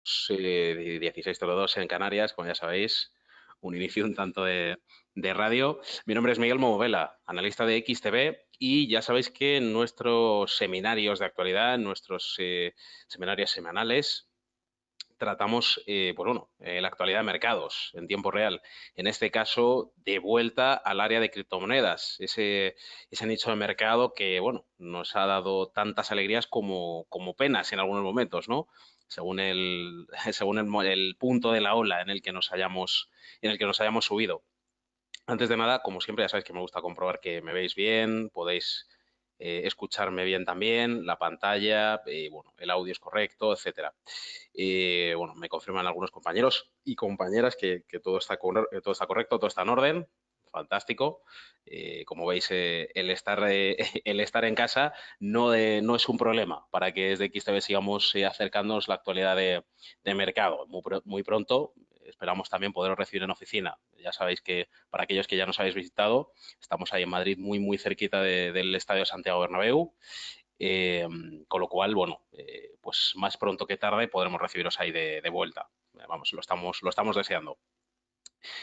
16:02 en Canarias, como ya sabéis, un inicio un tanto de radio. Mi nombre es Miguel Movela, analista de XTV, y ya sabéis que en nuestros seminarios de actualidad, en nuestros seminarios semanales, tratamos pues bueno, la actualidad de mercados en tiempo real. En este caso, de vuelta al área de criptomonedas, ese nicho de mercado que bueno, nos ha dado tantas alegrías como penas en algunos momentos, ¿no? Según según el punto de la ola en el que nos hayamos subido. Antes de nada, como siempre, ya sabéis que me gusta comprobar que me veis bien, podéis escucharme bien también, la pantalla, bueno, el audio es correcto, etcétera. Bueno, me confirman algunos compañeros y compañeras que todo está, todo está correcto, todo está en orden. Fantástico. Como veis, el estar en casa no es un problema para que desde XTV sigamos acercándonos la actualidad de mercado. Muy pronto esperamos también poderos recibir en oficina. Ya sabéis que para aquellos que ya nos habéis visitado, estamos ahí en Madrid, muy cerquita del Estadio Santiago Bernabéu. Eh, con lo cual, bueno, pues más pronto que tarde podremos recibiros ahí de vuelta. Vamos, lo estamos deseando.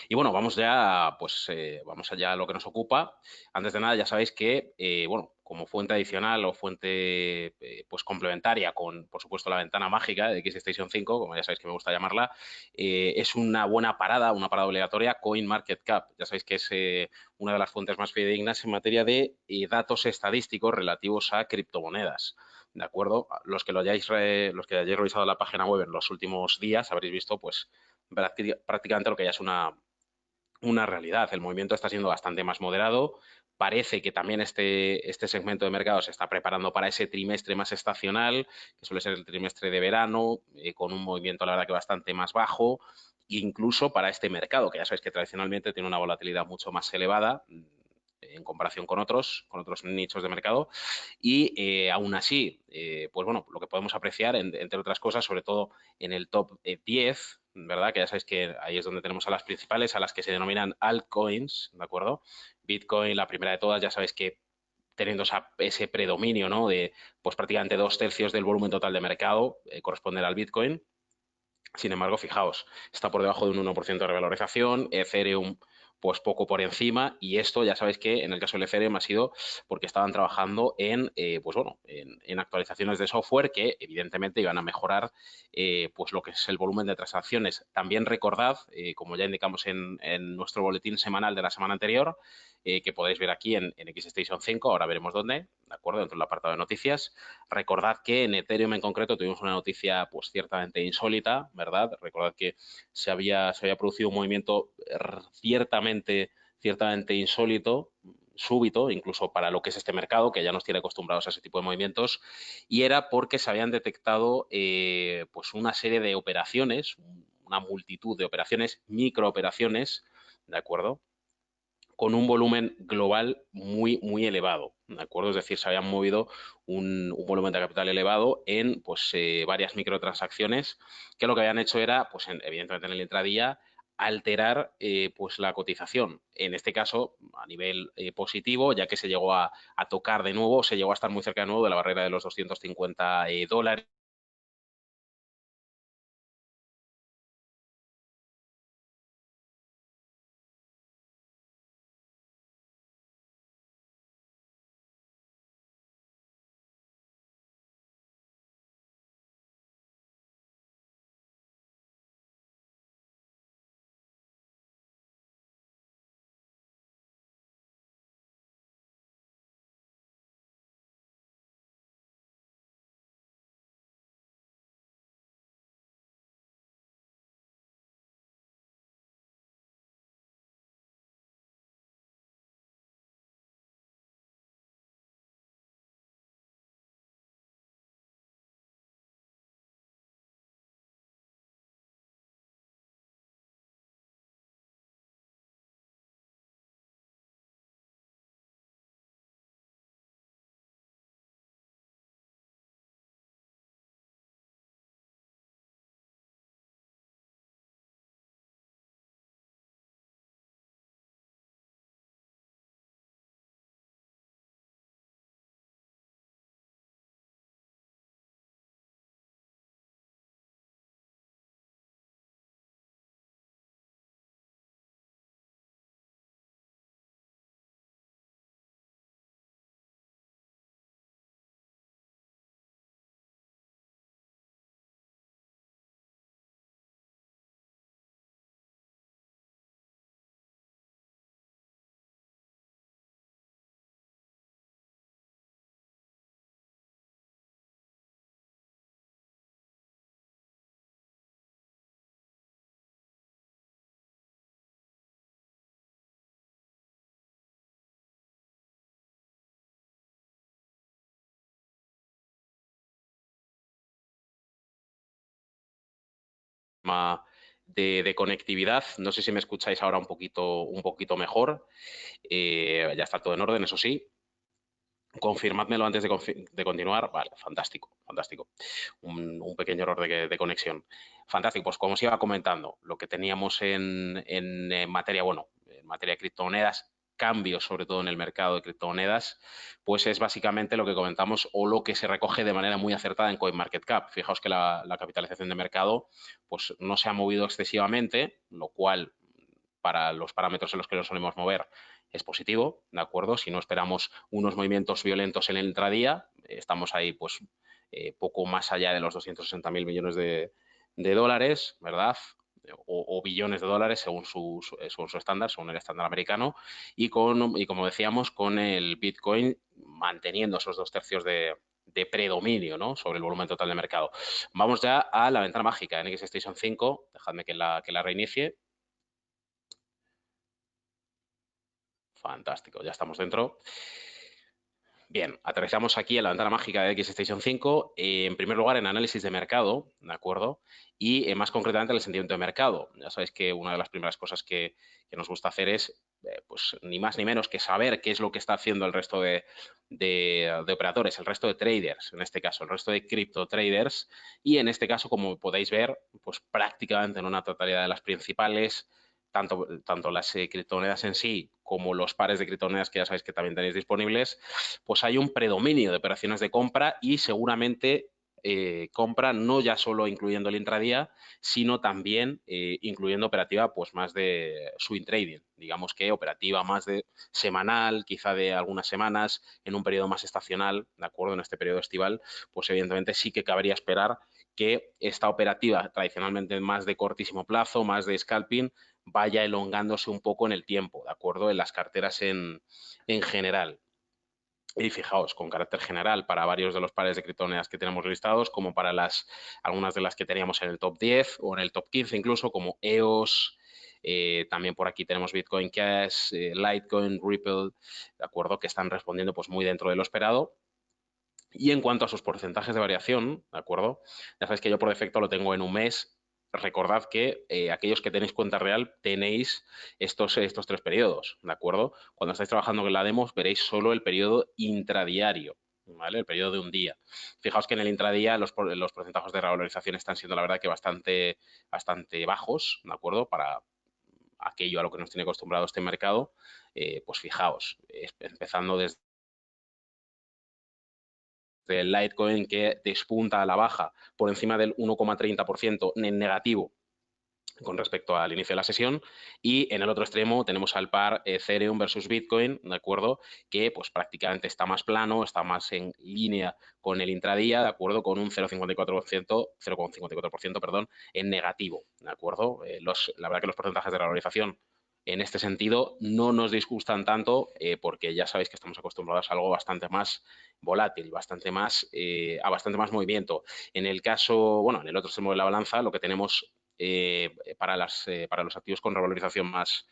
Y bueno, vamos ya, pues vamos allá a lo que nos ocupa. Antes de nada, ya sabéis que, bueno, como fuente adicional o fuente pues complementaria con, por supuesto, la ventana mágica de XStation 5, como ya sabéis que me gusta llamarla, es una parada obligatoria, CoinMarketCap. Ya sabéis que es una de las fuentes más fidedignas en materia de datos estadísticos relativos a criptomonedas. ¿De acuerdo? Los que hayáis revisado la página web en los últimos días habréis visto, pues, prácticamente lo que ya es una realidad. El movimiento está siendo bastante más moderado. Parece que también este segmento de mercado se está preparando para ese trimestre más estacional, que suele ser el trimestre de verano, con un movimiento, la verdad, que bastante más bajo, incluso para este mercado, que ya sabéis que tradicionalmente tiene una volatilidad mucho más elevada en comparación con otros nichos de mercado. Y aún así, pues bueno, lo que podemos apreciar, entre otras cosas, sobre todo en el top 10, ¿verdad? Que ya sabéis que ahí es donde tenemos a las principales, a las que se denominan altcoins, ¿de acuerdo? Bitcoin, la primera de todas, ya sabéis que teniendo ese predominio, ¿no? De pues prácticamente 2/3 del volumen total de mercado corresponden al Bitcoin. Sin embargo, fijaos, está por debajo de un 1% de revalorización, Ethereum pues poco por encima, y esto ya sabéis que en el caso del Ethereum ha sido porque estaban trabajando pues bueno, en actualizaciones de software que evidentemente iban a mejorar pues lo que es el volumen de transacciones. También recordad, como ya indicamos en nuestro boletín semanal de la semana anterior, que podéis ver aquí en XStation 5, ahora veremos dónde, ¿de acuerdo? Dentro del apartado de noticias. Recordad que en Ethereum en concreto tuvimos una noticia pues ciertamente insólita, ¿verdad? Recordad que se había producido un movimiento ciertamente insólito, súbito, incluso para lo que es este mercado, que ya nos tiene acostumbrados a ese tipo de movimientos, y era porque se habían detectado pues una serie de operaciones, una multitud de operaciones, microoperaciones, ¿de acuerdo? Con un volumen global muy elevado, ¿de acuerdo? Es decir, se habían movido un volumen de capital elevado en pues, varias microtransacciones que lo que habían hecho era, pues evidentemente en el intradía, alterar pues la cotización. En este caso, a nivel positivo, ya que se llegó a tocar de nuevo, se llegó a estar muy cerca de nuevo de la barrera de los 250 dólares tema de conectividad. No sé si me escucháis ahora un poquito mejor. Ya está todo en orden, eso sí. Confirmádmelo antes de continuar. Vale, fantástico, fantástico. Un pequeño error de conexión. Fantástico, pues como os iba comentando, lo que teníamos en materia, bueno, en materia de criptomonedas, cambios sobre todo en el mercado de criptomonedas, pues es básicamente lo que comentamos o lo que se recoge de manera muy acertada en CoinMarketCap. Fijaos que la capitalización de mercado pues no se ha movido excesivamente, lo cual para los parámetros en los que nos solemos mover es positivo, ¿de acuerdo? Si no esperamos unos movimientos violentos en el intradía, estamos ahí pues poco más allá de los 260.000 millones de dólares, ¿verdad? O billones de dólares según su estándar, según el estándar americano, y como decíamos, con el Bitcoin manteniendo esos 2/3 de predominio, ¿no?, sobre el volumen total de mercado. Vamos ya a la ventana mágica en XStation 5, dejadme que la reinicie. Fantástico, ya estamos dentro. Bien, aterrizamos aquí en la ventana mágica de XStation 5. En primer lugar, en análisis de mercado, ¿de acuerdo? Y más concretamente en el sentimiento de mercado. Ya sabéis que una de las primeras cosas que nos gusta hacer es, pues, ni más ni menos que saber qué es lo que está haciendo el resto de operadores, el resto de traders, en este caso, el resto de cripto traders. Y en este caso, como podéis ver, pues prácticamente en una totalidad de las principales, tanto las criptomonedas en sí como los pares de criptomonedas que ya sabéis que también tenéis disponibles, pues hay un predominio de operaciones de compra y seguramente compra no ya solo incluyendo el intradía, sino también incluyendo operativa pues más de swing trading, digamos que operativa más de semanal, quizá de algunas semanas, en un periodo más estacional, ¿de acuerdo? En este periodo estival, pues evidentemente sí que cabría esperar que esta operativa tradicionalmente más de cortísimo plazo, más de scalping, vaya elongándose un poco en el tiempo, ¿de acuerdo? En las carteras en general. Y fijaos, con carácter general para varios de los pares de criptomonedas que tenemos listados, como para algunas de las que teníamos en el top 10 o en el top 15 incluso, como EOS, también por aquí tenemos Bitcoin Cash, Litecoin, Ripple, ¿de acuerdo? Que están respondiendo pues muy dentro de lo esperado. Y en cuanto a sus porcentajes de variación, ¿de acuerdo? Ya sabéis que yo por defecto lo tengo en un mes. Recordad que aquellos que tenéis cuenta real tenéis estos 3 periodos, ¿de acuerdo? Cuando estáis trabajando con la demo veréis solo el periodo intradiario, ¿vale? El periodo de un día. Fijaos que en el intradía los porcentajes de revalorización están siendo la verdad que bastante bajos, ¿de acuerdo? Para aquello a lo que nos tiene acostumbrado este mercado, pues fijaos, empezando desde del Litecoin que despunta a la baja por encima del 1,30% en negativo con respecto al inicio de la sesión, y en el otro extremo tenemos al par Ethereum versus Bitcoin, ¿de acuerdo? Que pues prácticamente está más plano, está más en línea con el intradía, ¿de acuerdo? Con un 0,54%, perdón, en negativo, ¿de acuerdo? La verdad que los porcentajes de revalorización en este sentido no nos disgustan tanto porque ya sabéis que estamos acostumbrados a algo bastante más volátil, a bastante más movimiento. En el caso, bueno, en el otro extremo de la balanza, lo que tenemos para los activos con revalorización más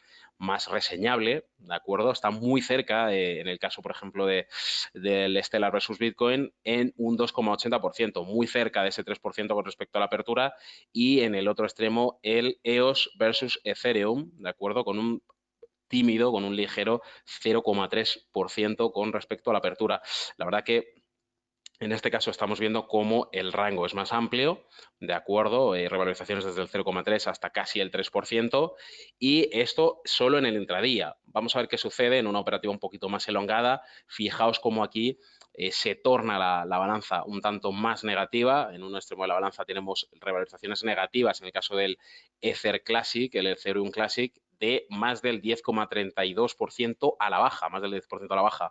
reseñable, ¿de acuerdo? Está muy cerca, en el caso, por ejemplo, del Stellar versus Bitcoin, en un 2,80%, muy cerca de ese 3% con respecto a la apertura, y en el otro extremo, el EOS versus Ethereum, ¿de acuerdo? Con un ligero 0,3% con respecto a la apertura. La verdad que en este caso estamos viendo cómo el rango es más amplio, ¿de acuerdo? Revalorizaciones desde el 0,3 hasta casi el 3%, y esto solo en el intradía. Vamos a ver qué sucede en una operativa un poquito más elongada. Fijaos cómo aquí se torna la balanza un tanto más negativa. En un extremo de la balanza tenemos revalorizaciones negativas en el caso del Ether Classic, el Ethereum Classic, de más del 10,32% a la baja, más del 10% a la baja.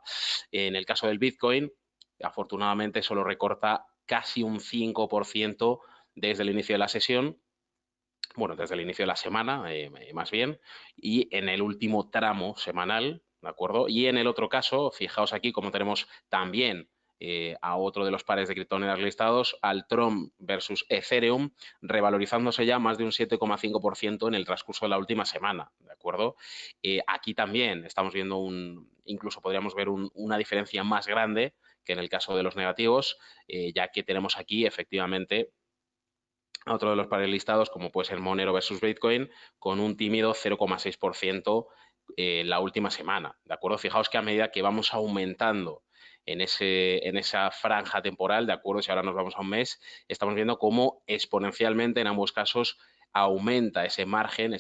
En el caso del Bitcoin, afortunadamente solo recorta casi un 5% desde el inicio de la sesión, bueno, desde el inicio de la semana, más bien, y en el último tramo semanal, ¿de acuerdo? Y en el otro caso, fijaos aquí como tenemos también a otro de los pares de criptomonedas listados, al Tron versus Ethereum, revalorizándose ya más de un 7,5% en el transcurso de la última semana, ¿de acuerdo? Aquí también estamos viendo incluso podríamos ver una diferencia más grande que en el caso de los negativos, ya que tenemos aquí efectivamente a otro de los pares listados, como puede ser Monero versus Bitcoin, con un tímido 0,6% la última semana, ¿de acuerdo? Fijaos que a medida que vamos aumentando en esa franja temporal, ¿de acuerdo? Si ahora nos vamos a un mes, estamos viendo cómo exponencialmente en ambos casos aumenta ese margen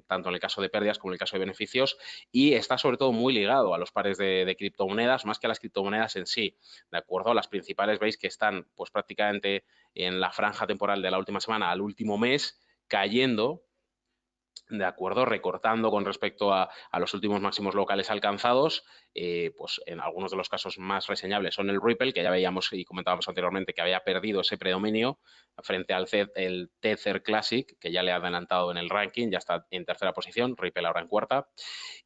tanto en el caso de pérdidas como en el caso de beneficios, y está sobre todo muy ligado a los pares de criptomonedas, más que a las criptomonedas en sí, ¿de acuerdo? Las principales veis que están pues prácticamente en la franja temporal de la última semana al último mes, cayendo, de acuerdo, recortando con respecto a los últimos máximos locales alcanzados, pues en algunos de los casos más reseñables son el Ripple, que ya veíamos y comentábamos anteriormente que había perdido ese predominio frente al el Tether Classic, que ya le ha adelantado en el ranking, ya está en tercera posición, Ripple ahora en cuarta,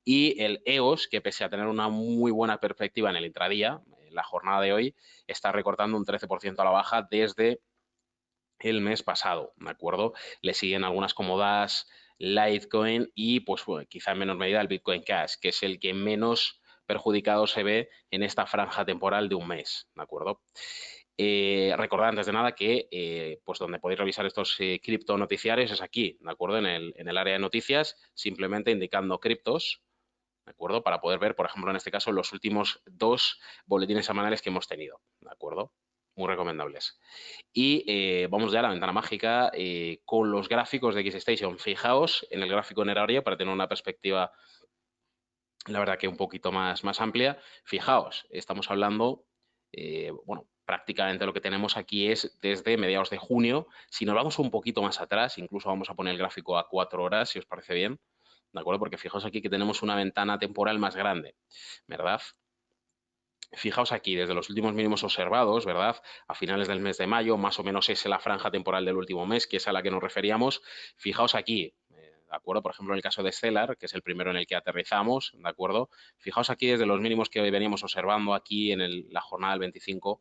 y el EOS, que pese a tener una muy buena perspectiva en el intradía, en la jornada de hoy, está recortando un 13% a la baja desde el mes pasado, ¿de acuerdo? Le siguen algunas como Dash, Litecoin y, pues, bueno, quizá en menor medida el Bitcoin Cash, que es el que menos perjudicado se ve en esta franja temporal de un mes, ¿de acuerdo? Recordad antes de nada que pues donde podéis revisar estos cripto noticiarios es aquí, ¿de acuerdo? En el área de noticias, simplemente indicando criptos, ¿de acuerdo? Para poder ver, por ejemplo, en este caso, los últimos 2 boletines semanales que hemos tenido, ¿de acuerdo? Muy recomendables. Y vamos ya a la ventana mágica con los gráficos de XStation. Fijaos en el gráfico en horario para tener una perspectiva, la verdad que un poquito más amplia. Fijaos, estamos hablando, bueno, prácticamente lo que tenemos aquí es desde mediados de junio. Si nos vamos un poquito más atrás, incluso vamos a poner el gráfico a 4 horas, si os parece bien, ¿de acuerdo? Porque fijaos aquí que tenemos una ventana temporal más grande, ¿verdad? Fijaos aquí, desde los últimos mínimos observados, ¿verdad? A finales del mes de mayo, más o menos es la franja temporal del último mes, que es a la que nos referíamos. Fijaos aquí, ¿de acuerdo? Por ejemplo, en el caso de Stellar, que es el primero en el que aterrizamos, ¿de acuerdo? Fijaos aquí desde los mínimos que veníamos observando aquí en la jornada del 25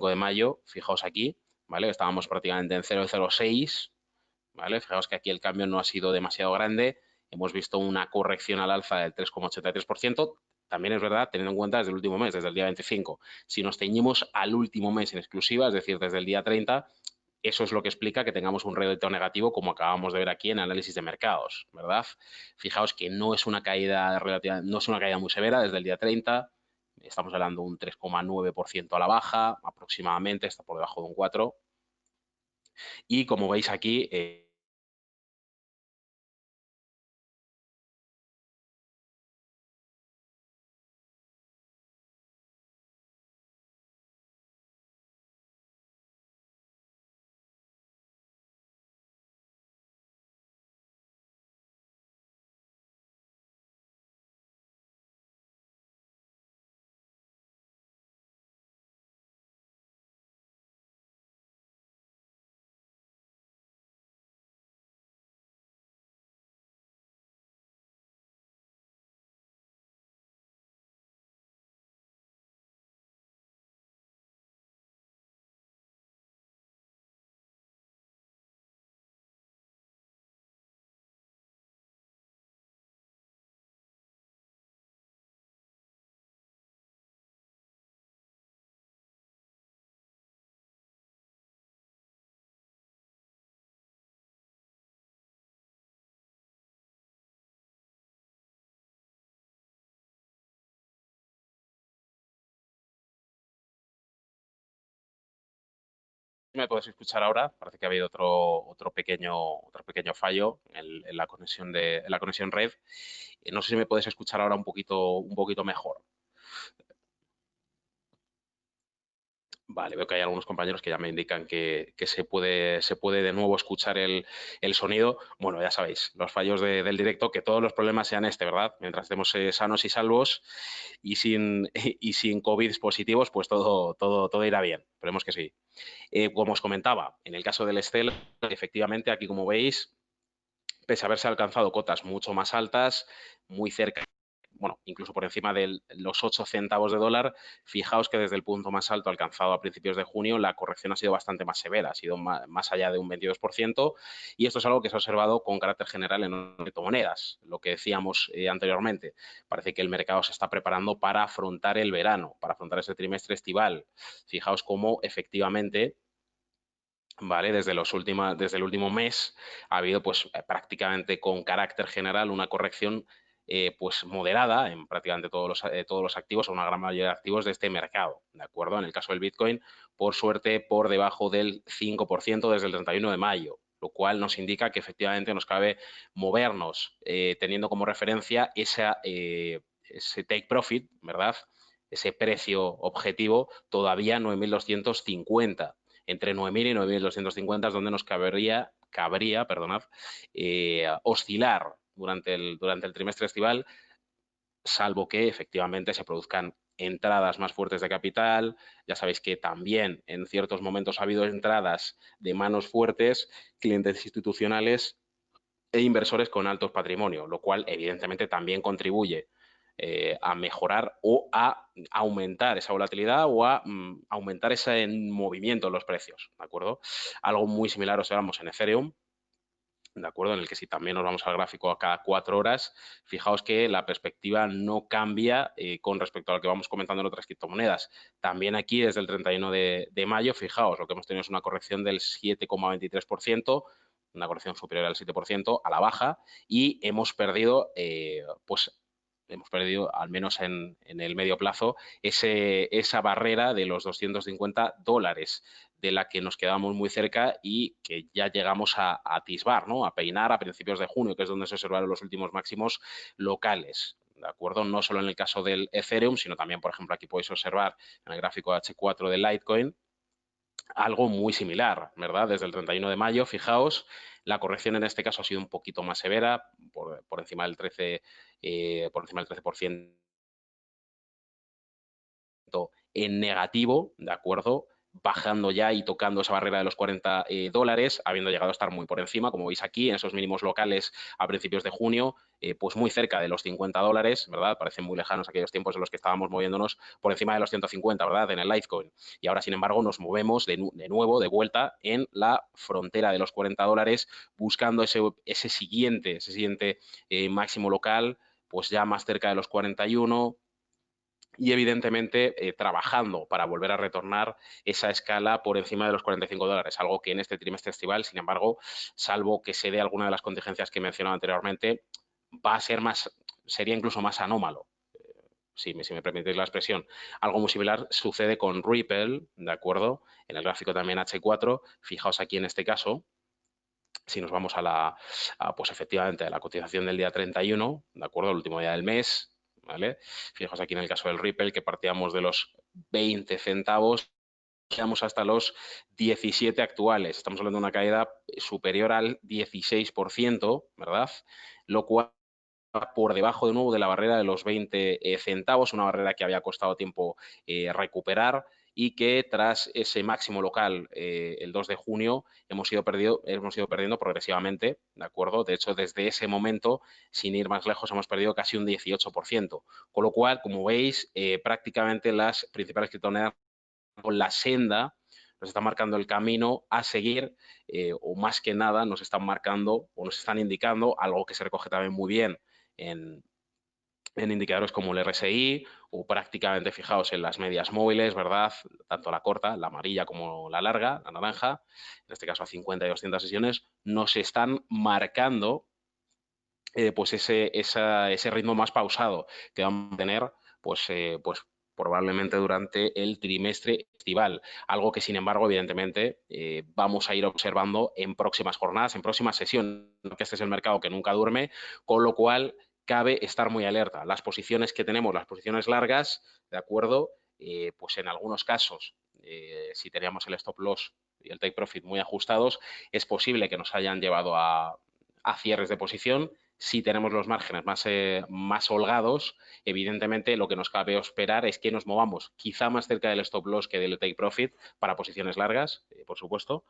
de mayo, fijaos aquí, ¿vale? Estábamos prácticamente en 0,06, ¿vale? Fijaos que aquí el cambio no ha sido demasiado grande, hemos visto una corrección al alza del 3,83%. También es verdad, teniendo en cuenta desde el último mes, desde el día 25. Si nos ceñimos al último mes en exclusiva, es decir, desde el día 30, eso es lo que explica que tengamos un rédito negativo, como acabamos de ver aquí en análisis de mercados, ¿verdad? Fijaos que no es una caída relativa, no es una caída muy severa desde el día 30. Estamos hablando de un 3,9% a la baja, aproximadamente, está por debajo de un 4%. Y como veis aquí, me puedes escuchar ahora. Parece que ha habido otro pequeño fallo en la conexión red. No sé si me puedes escuchar ahora un poquito mejor. Vale, veo que hay algunos compañeros que ya me indican que se puede de nuevo escuchar el sonido. Bueno, ya sabéis, los fallos del directo, que todos los problemas sean ¿verdad? Mientras estemos sanos y salvos y sin, y sin COVID positivos, pues todo irá bien. Esperemos que sí. Como os comentaba, en el caso del Estela, efectivamente, aquí como veis, pese a haberse alcanzado cotas mucho más altas, muy cerca, bueno, incluso por encima de los 8 centavos de dólar, fijaos que desde el punto más alto alcanzado a principios de junio, la corrección ha sido bastante más severa, ha sido más allá de un 22%, y esto es algo que se ha observado con carácter general en criptomonedas, lo que decíamos anteriormente. Parece que el mercado se está preparando para afrontar el verano, para afrontar ese trimestre estival. Fijaos cómo efectivamente ¿vale? Desde el último mes ha habido pues prácticamente con carácter general una corrección pues moderada en prácticamente todos los activos o una gran mayoría de activos de este mercado, ¿de acuerdo? En el caso del Bitcoin, por suerte, por debajo del 5% desde el 31 de mayo, lo cual nos indica que efectivamente nos cabe movernos teniendo como referencia ese take profit, ¿verdad? Ese precio objetivo todavía 9.250 entre 9.000 y 9.250 es donde nos cabría perdonad, oscilar durante el trimestre estival, salvo que efectivamente se produzcan entradas más fuertes de capital. Ya sabéis que también en ciertos momentos ha habido entradas de manos fuertes, clientes institucionales e inversores con altos patrimonios, lo cual evidentemente también contribuye a mejorar o a aumentar esa volatilidad o a aumentar ese movimiento en los precios, ¿de acuerdo? Algo muy similar observamos en Ethereum, ¿de acuerdo? En el que si también nos vamos al gráfico a cada 4 horas, fijaos que la perspectiva no cambia con respecto a lo que vamos comentando en otras criptomonedas. También aquí, desde el 31 de mayo, fijaos, lo que hemos tenido es una corrección del 7,23%, una corrección superior al 7% a la baja, y hemos perdido, al menos en el medio plazo, esa barrera de los $250, de la que nos quedamos muy cerca y que ya llegamos a atisbar, ¿no? A peinar a principios de junio, que es donde se observaron los últimos máximos locales. ¿De acuerdo? No solo en el caso del Ethereum, sino también, por ejemplo, aquí podéis observar en el gráfico H4 de Litecoin, algo muy similar, ¿verdad? Desde el 31 de mayo, fijaos, la corrección en este caso ha sido un poquito más severa, por encima del 13%, por encima del 13% en negativo, ¿de acuerdo? Bajando ya y tocando esa barrera de los $40, habiendo llegado a estar muy por encima, como veis aquí, en esos mínimos locales a principios de junio, pues muy cerca de los $50, ¿verdad? Parecen muy lejanos aquellos tiempos en los que estábamos moviéndonos por encima de los 150, ¿verdad? En el Litecoin. Y ahora, sin embargo, nos movemos de nuevo, de vuelta, en la frontera de los $40, buscando ese siguiente máximo local, pues ya más cerca de los 41, y evidentemente trabajando para volver a retornar esa escala por encima de los $45, algo que en este trimestre estival, sin embargo, salvo que se dé alguna de las contingencias que he mencionado anteriormente, sería incluso más anómalo. Si me permitís la expresión. Algo muy similar sucede con Ripple, ¿de acuerdo? En el gráfico también H4, fijaos aquí en este caso, si nos vamos pues efectivamente, a la cotización del día 31, ¿de acuerdo? El último día del mes, ¿vale? Fijaos aquí en el caso del Ripple, que partíamos de los 20 centavos, llegamos hasta los 17 actuales. Estamos hablando de una caída superior al 16%, ¿verdad? Lo cual por debajo de nuevo de la barrera de los 20 centavos, una barrera que había costado tiempo recuperar y que tras ese máximo local el 2 de junio hemos ido perdiendo progresivamente, ¿de acuerdo? De hecho, desde ese momento, sin ir más lejos, hemos perdido casi un 18%, con lo cual, como veis, prácticamente las principales criptomonedas con la senda nos están marcando el camino a seguir o más que nada nos están marcando o nos están indicando algo que se recoge también muy bien en, en indicadores como el RSI o prácticamente fijaos en las medias móviles, ¿verdad? Tanto la corta, la amarilla como la larga, la naranja, en este caso a 50 y 200 sesiones, nos están marcando pues ese ritmo más pausado que vamos a tener pues probablemente durante el trimestre estival. Algo que, sin embargo, evidentemente vamos a ir observando en próximas jornadas, en próximas sesiones, que este es el mercado que nunca duerme, con lo cual cabe estar muy alerta. Las posiciones que tenemos, las posiciones largas, ¿de acuerdo? Pues en algunos casos, si teníamos el stop loss y el take profit muy ajustados, es posible que nos hayan llevado a cierres de posición. Si tenemos los márgenes más holgados, evidentemente lo que nos cabe esperar es que nos movamos quizá más cerca del stop loss que del take profit para posiciones largas, por supuesto,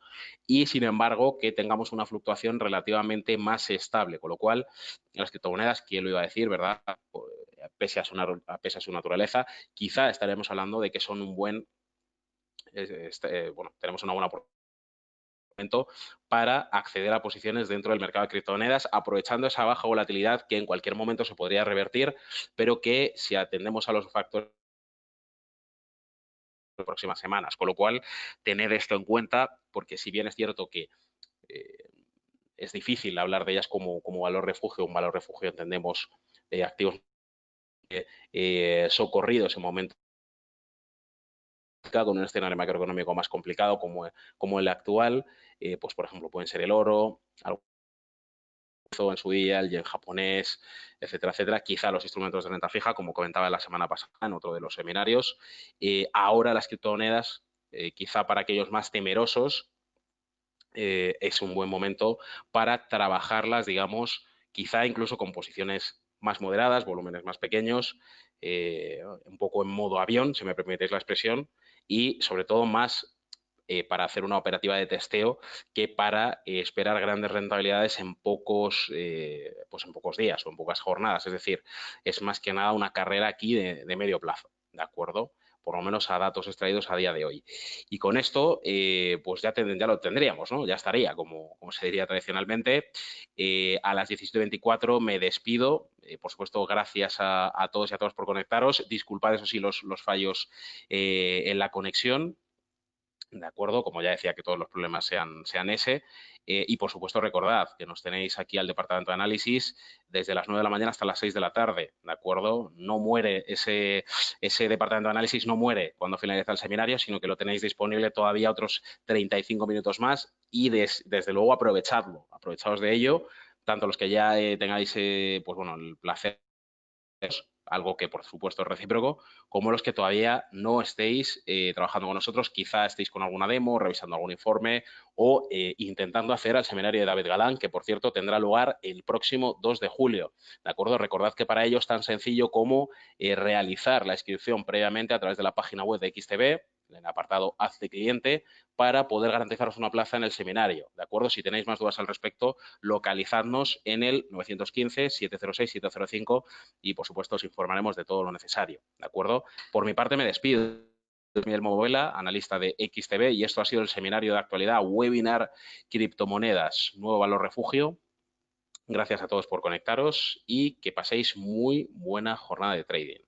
y sin embargo que tengamos una fluctuación relativamente más estable, con lo cual las criptomonedas, ¿quién lo iba a decir, verdad? Pese a su naturaleza, quizá estaremos hablando de que son tenemos una buena para acceder a posiciones dentro del mercado de criptomonedas, aprovechando esa baja volatilidad que en cualquier momento se podría revertir, pero que si atendemos a los factores próximas semanas. Con lo cual, tened esto en cuenta, porque si bien es cierto que es difícil hablar de ellas como valor refugio, un valor refugio entendemos activos socorridos en momentos con un escenario macroeconómico más complicado como el actual, pues por ejemplo pueden ser el oro, algo en su día, el yen japonés, etcétera, etcétera. Quizá los instrumentos de renta fija, como comentaba la semana pasada en otro de los seminarios. Ahora las criptomonedas, quizá para aquellos más temerosos, es un buen momento para trabajarlas, digamos, quizá incluso con posiciones más moderadas, volúmenes más pequeños, un poco en modo avión, si me permitéis la expresión, y sobre todo más para hacer una operativa de testeo que para esperar grandes rentabilidades pues en pocos días o en pocas jornadas. Es decir, es más que nada una carrera aquí de medio plazo, ¿de acuerdo? Por lo menos a datos extraídos a día de hoy. Y con esto, pues ya lo tendríamos, ¿no? Ya estaría, como se diría tradicionalmente. A las 17:24 me despido. Por supuesto, gracias a todos y a todas por conectaros. Disculpad, eso sí, los fallos en la conexión. ¿De acuerdo? Como ya decía, que todos los problemas sean ese. Y, por supuesto, recordad que nos tenéis aquí al Departamento de Análisis desde las 9 de la mañana hasta las 6 de la tarde, ¿de acuerdo? No muere ese Departamento de Análisis, no muere cuando finaliza el seminario, sino que lo tenéis disponible todavía otros 35 minutos más y, desde luego, aprovechadlo. Aprovechaos de ello, tanto los que ya tengáis, pues bueno, el placer, algo que por supuesto es recíproco, como los que todavía no estéis trabajando con nosotros, quizá estéis con alguna demo, revisando algún informe o intentando hacer el seminario de David Galán, que por cierto tendrá lugar el próximo 2 de julio. ¿De acuerdo? Recordad que para ello es tan sencillo como realizar la inscripción previamente a través de la página web de XTB, en el apartado Hazte cliente, para poder garantizaros una plaza en el seminario. ¿De acuerdo? Si tenéis más dudas al respecto, localizadnos en el 915-706-705 y, por supuesto, os informaremos de todo lo necesario. ¿De acuerdo? Por mi parte, me despido. Miguel Movela, analista de XTB, y esto ha sido el seminario de actualidad, webinar criptomonedas, nuevo valor refugio. Gracias a todos por conectaros y que paséis muy buena jornada de trading.